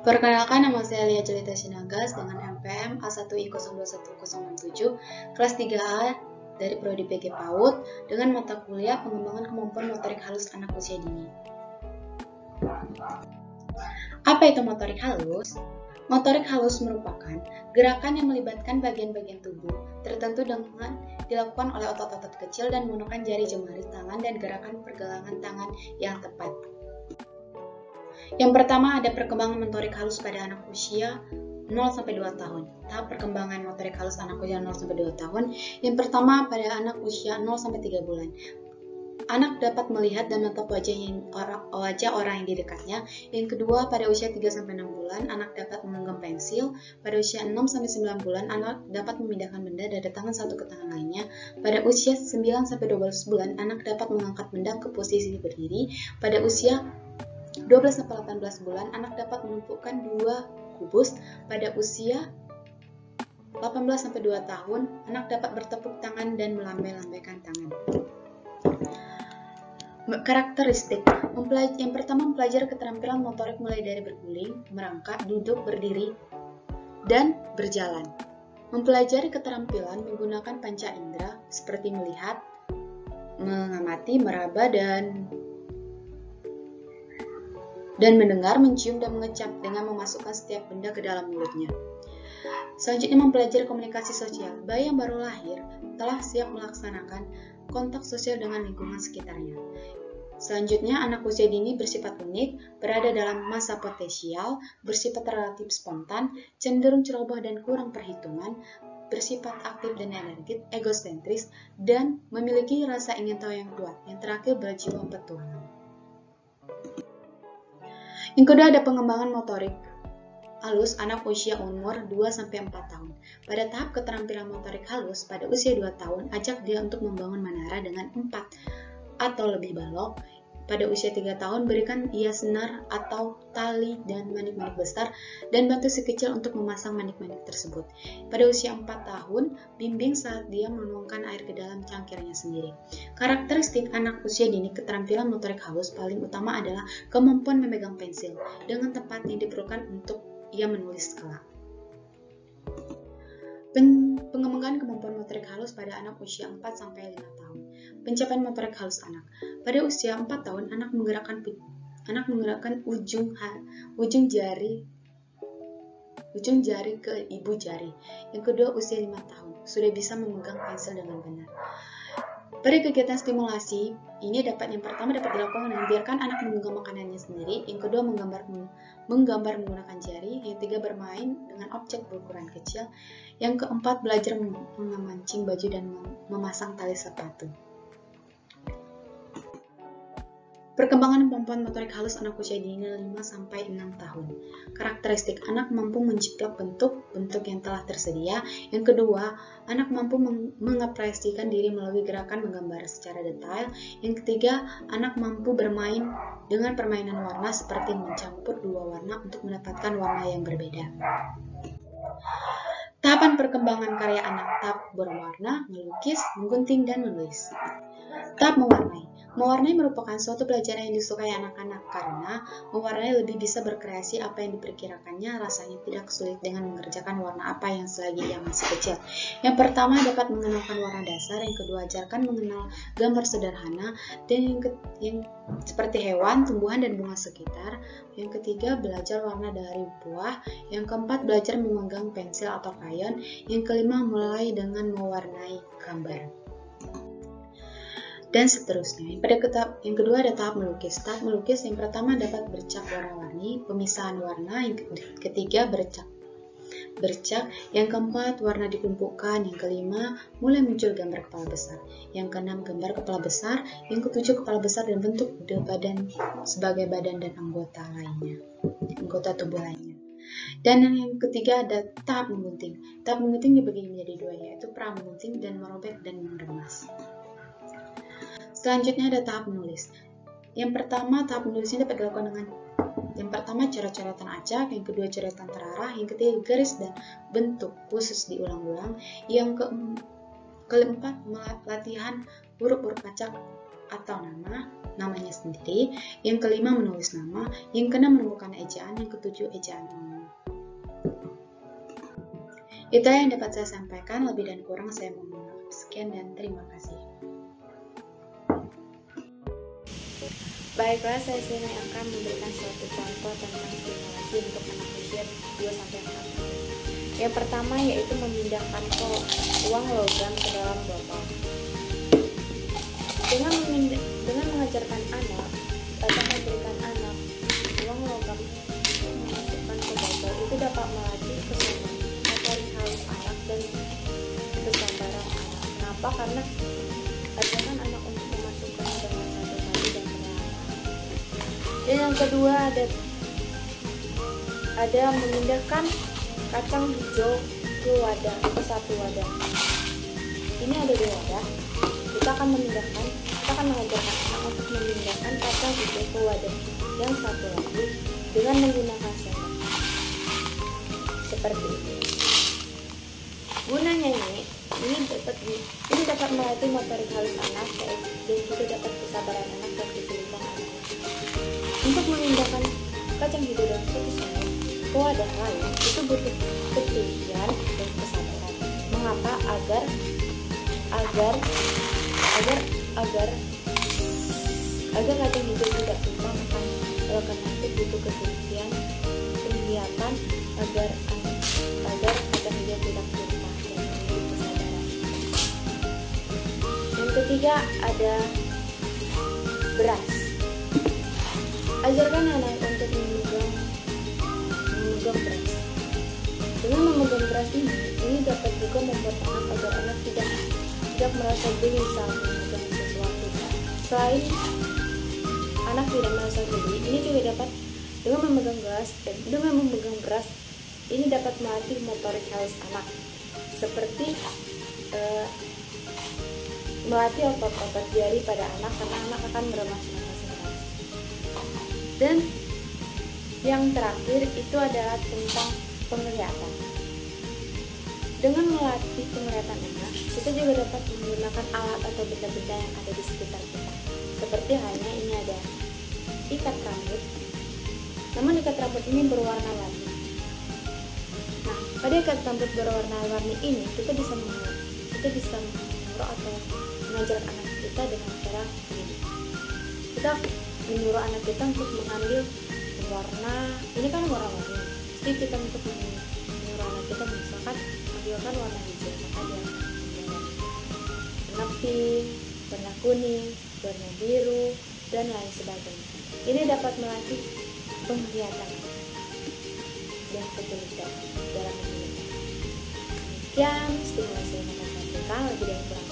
Perkenalkan, nama saya Lia Jelita Sinagas dengan NPM A1I021067 kelas 3A dari Prodi PG PAUD dengan mata kuliah pengembangan kemampuan motorik halus anak usia dini. Apa itu motorik halus? Motorik halus merupakan gerakan yang melibatkan bagian-bagian tubuh tertentu dengan dilakukan oleh otot-otot kecil dan menggunakan jari jemari tangan dan gerakan pergelangan tangan yang tepat. Yang pertama ada perkembangan motorik halus pada anak usia 0-2 tahun. Tahap perkembangan motorik halus anak usia 0-2 tahun. Yang pertama pada anak usia 0-3 bulan. Anak dapat melihat dan menatap wajah orang yang di dekatnya. Yang kedua, pada usia 3-6 bulan, anak dapat menggenggam pensil. Pada usia 6-9 bulan, anak dapat memindahkan benda dari tangan satu ke tangan lainnya. Pada usia 9-12 bulan, anak dapat mengangkat benda ke posisi berdiri. Pada usia 12-18 bulan, anak dapat menumpukan 2 kubus. Pada usia 18-2 tahun, anak dapat bertepuk tangan dan melambai-lambaikan tangan. Karakteristik. Yang pertama, mempelajari keterampilan motorik mulai dari berguling, merangkak, duduk, berdiri, dan berjalan. Mempelajari keterampilan menggunakan panca indera seperti melihat, mengamati, meraba, dan mendengar, mencium, dan mengecap dengan memasukkan setiap benda ke dalam mulutnya. Selanjutnya, mempelajari komunikasi sosial. Bayi yang baru lahir telah siap melaksanakan kontak sosial dengan lingkungan sekitarnya. Selanjutnya, anak usia dini bersifat unik, berada dalam masa potensial, bersifat relatif spontan, cenderung ceroboh dan kurang perhitungan, bersifat aktif dan energik, egosentris, dan memiliki rasa ingin tahu yang kuat. Yang terakhir, berjiwa petualang. Yang kedua ada pengembangan motorik halus anak usia umur 2-4 tahun. Pada tahap keterampilan motorik halus pada usia 2 tahun, ajak dia untuk membangun menara dengan 4 atau lebih balok. Pada usia 3 tahun, berikan ia senar atau tali dan manik-manik besar dan bantu si kecil untuk memasang manik-manik tersebut. Pada usia 4 tahun, bimbing saat dia menuangkan air ke dalam cangkirnya sendiri. Karakteristik anak usia dini keterampilan motorik halus paling utama adalah kemampuan memegang pensil dengan tepat yang diperlukan untuk ia menulis kelak. Pengembangan kemampuan motorik halus pada anak usia 4-5 tahun. Pencapaian motorik halus anak. Pada usia 4 tahun, anak menggerakkan ujung jari ke ibu jari. Yang kedua, usia 5 tahun, sudah bisa memegang pensil dengan benar. Pada kegiatan stimulasi, ini yang pertama dapat dilakukan dengan biarkan anak menggenggam makanannya sendiri, yang kedua menggambar menggunakan jari, yang ketiga bermain dengan objek berukuran kecil, yang keempat belajar memancing baju dan memasang tali sepatu. Perkembangan kemampuan motorik halus anak usia dini 5-6 tahun. Karakteristik anak mampu menjiplak bentuk yang telah tersedia. Yang kedua, anak mampu mengekspresikan diri melalui gerakan menggambar secara detail. Yang ketiga, anak mampu bermain dengan permainan warna seperti mencampur 2 warna untuk mendapatkan warna yang berbeda. Tahapan perkembangan karya anak. Tahap berwarna, melukis, menggunting, dan menulis. Tahap mewarnai. Mewarnai merupakan suatu pelajaran yang disukai anak-anak karena mewarnai lebih bisa berkreasi apa yang diperkirakannya, rasanya tidak sulit dengan mengerjakan warna apa yang selagi ia masih kecil. Yang pertama dapat mengenalkan warna dasar, yang kedua ajarkan mengenal gambar sederhana, dan yang seperti hewan, tumbuhan, dan bunga sekitar. Yang ketiga belajar warna dari buah, yang keempat belajar memegang pensil atau krayon, yang kelima mulai dengan mewarnai gambar, dan seterusnya. Yang kedua ada tahap melukis. Tahap melukis yang pertama dapat bercak warna-warni, pemisahan warna, yang ketiga bercak, yang keempat warna dikumpulkan, yang kelima mulai muncul gambar kepala besar, yang keenam gambar kepala besar, yang ketujuh kepala besar dan bentuk badan sebagai badan dan anggota tubuh lainnya. Dan yang ketiga ada tahap menggunting. Tahap menggunting dibagi menjadi 2, yaitu pra menggunting dan merobek dan meremas. Selanjutnya ada tahap menulis. Yang pertama, tahap menulisnya dapat dilakukan dengan yang pertama coret-coretan acak, yang kedua coretan terarah, yang ketiga garis dan bentuk khusus diulang-ulang, yang keempat latihan huruf-huruf acak atau namanya sendiri. Yang kelima, menulis nama. Yang keenam, menemukan ejaan. Yang ketujuh, ejaan umum. Itulah yang dapat saya sampaikan. Lebih dan kurang saya mohon maaf. Sekian dan terima kasih. Baiklah, saya sini akan memberikan suatu contoh tentang stimulasi untuk anak usia 2-4 tahun. Yang pertama yaitu memindahkan uang logam ke dalam botol. Dengan mengajarkan anak atau memberikan anak uang logam memasukkan ke botol, itu dapat melatih motorik halus anak dan kesabaran anak. Kenapa? Karena ajarkan anak untuk memasukkan dengan satu-satu dan perlahan. Dan yang kedua ada memindahkan kacang hijau ke satu wadah. Ini ada 2 wadah. Kita akan mengajarkan anak untuk memindahkan kacang hijau ke wadah yang satu lagi dengan menggunakan sendok. Seperti ini. Gunanya ini dapat melatih motorik halus anak dan juga dapat kesabaran anak dan ketelitian anak. Untuk memindahkan kacang hijau dalam satu sendok ke wadah lain itu butuh ketelitian dan kesabaran. Mengapa? Agar kacang hijau tidak tumpah, oleh karena itu butuh ketelitian, penglihatan agar kacang hijau tidak tumpah dan memiliki kesabaran. Yang ketiga ada beras. Ajarkan anak untuk memegang beras. Dengan memegang beras ini dapat juga membuat anak agar anak tidak merasa geli saat memegang sesuatu. Selain anak tidak merasa geli, ini juga dapat dengan memegang beras ini dapat melatih motorik halus anak, seperti melatih otot-otot jari pada anak karena anak akan meremas nafas keras. Dan yang terakhir itu adalah tentang penglihatan. Dengan melatih penglihatan anak, kita juga dapat menggunakan alat atau benda-benda yang ada di sekitar kita. Seperti halnya ini ada ikat rambut. Namun ikat rambut ini berwarna-warni. Nah, pada ikat rambut berwarna-warni ini kita bisa menyuruh atau mengajar anak kita dengan cara ini. Kita menyuruh anak kita untuk mengambil warna, ini kan warna-warni. Jadi kita untuk menyuruh anak kita misalkan ambilkan warna hijau, maka dia warna pink, warna kuning, warna biru, dan lain sebagainya. Ini dapat melatih penglihatan dan ketelitian dalam memilih. Sekian stimulasi yang akan saya sampaikan, lebih dari kurang